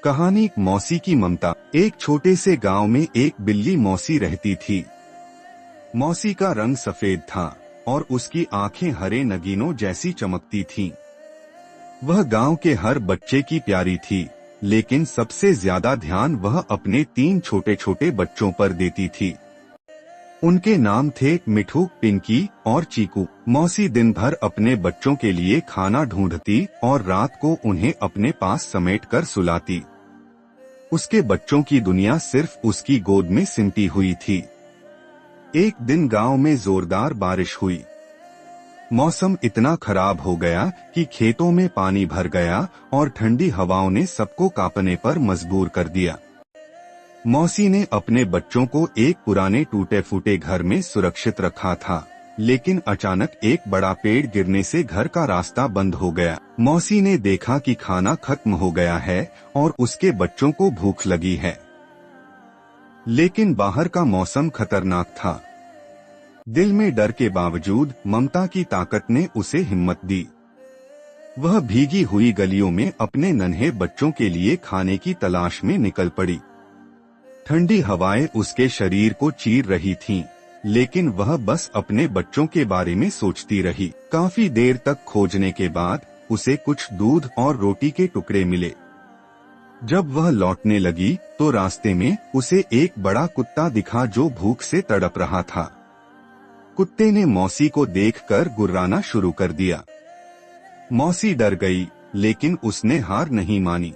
कहानी मौसी की ममता। एक छोटे से गांव में एक बिल्ली मौसी रहती थी। मौसी का रंग सफेद था और उसकी आंखें हरे नगीनों जैसी चमकती थीं। वह गांव के हर बच्चे की प्यारी थी, लेकिन सबसे ज्यादा ध्यान वह अपने 3 छोटे छोटे बच्चों पर देती थी। उनके नाम थे मिठू, पिंकी और चीकू। मौसी दिन भर अपने बच्चों के लिए खाना ढूंढती और रात को उन्हें अपने पास समेटकर सुलाती। उसके बच्चों की दुनिया सिर्फ उसकी गोद में सिमटी हुई थी। एक दिन गांव में जोरदार बारिश हुई। मौसम इतना खराब हो गया कि खेतों में पानी भर गया और ठंडी हवाओं ने सबको कांपने पर मजबूर कर दिया। मौसी ने अपने बच्चों को एक पुराने टूटे फूटे घर में सुरक्षित रखा था, लेकिन अचानक एक बड़ा पेड़ गिरने से घर का रास्ता बंद हो गया। मौसी ने देखा कि खाना खत्म हो गया है और उसके बच्चों को भूख लगी है, लेकिन बाहर का मौसम खतरनाक था। दिल में डर के बावजूद ममता की ताकत ने उसे हिम्मत दी। वह भीगी हुई गलियों में अपने नन्हे बच्चों के लिए खाने की तलाश में निकल पड़ी। ठंडी हवाएं उसके शरीर को चीर रही थीं, लेकिन वह बस अपने बच्चों के बारे में सोचती रही। काफी देर तक खोजने के बाद उसे कुछ दूध और रोटी के टुकड़े मिले। जब वह लौटने लगी तो रास्ते में उसे एक बड़ा कुत्ता दिखा जो भूख से तड़प रहा था। कुत्ते ने मौसी को देखकर गुर्राना शुरू कर दिया। मौसी डर गई, लेकिन उसने हार नहीं मानी।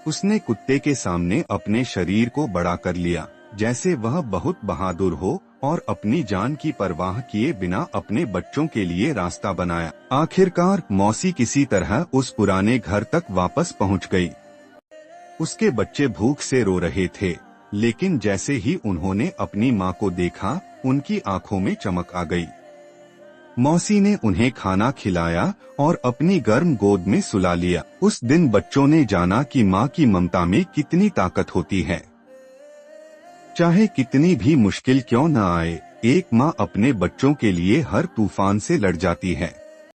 उसने कुत्ते के सामने अपने शरीर को बड़ा कर लिया, जैसे वह बहुत बहादुर हो, और अपनी जान की परवाह किए बिना अपने बच्चों के लिए रास्ता बनाया। आखिरकार मौसी किसी तरह उस पुराने घर तक वापस पहुंच गई। उसके बच्चे भूख से रो रहे थे, लेकिन जैसे ही उन्होंने अपनी मां को देखा, उनकी आंखों में चमक आ गई। मौसी ने उन्हें खाना खिलाया और अपनी गर्म गोद में सुला लिया। उस दिन बच्चों ने जाना कि मां की ममता में कितनी ताकत होती है। चाहे कितनी भी मुश्किल क्यों न आए, एक मां अपने बच्चों के लिए हर तूफान से लड़ जाती है।